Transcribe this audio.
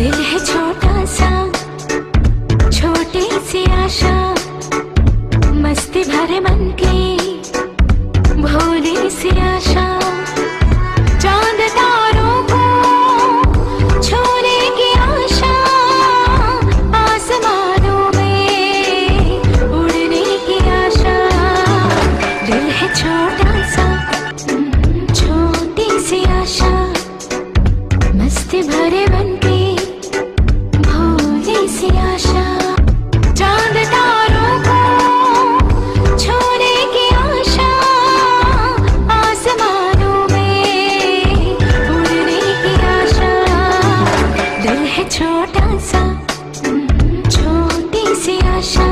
दिल है छोटा सा, छोटी सी आशा, मस्ती भरे मन की भोली सी आशा। चांद तारों को छूने की आशा, आसमानों में उड़ने की आशा। दिल है छोटा सा, छोटी सी आशा, मस्ती भरे मन की भोली सी आशा। चांद तारों को छूने की आशा, आसमानों में उड़ने की आशा। दिल है छोटा सा, छोटी सी आशा।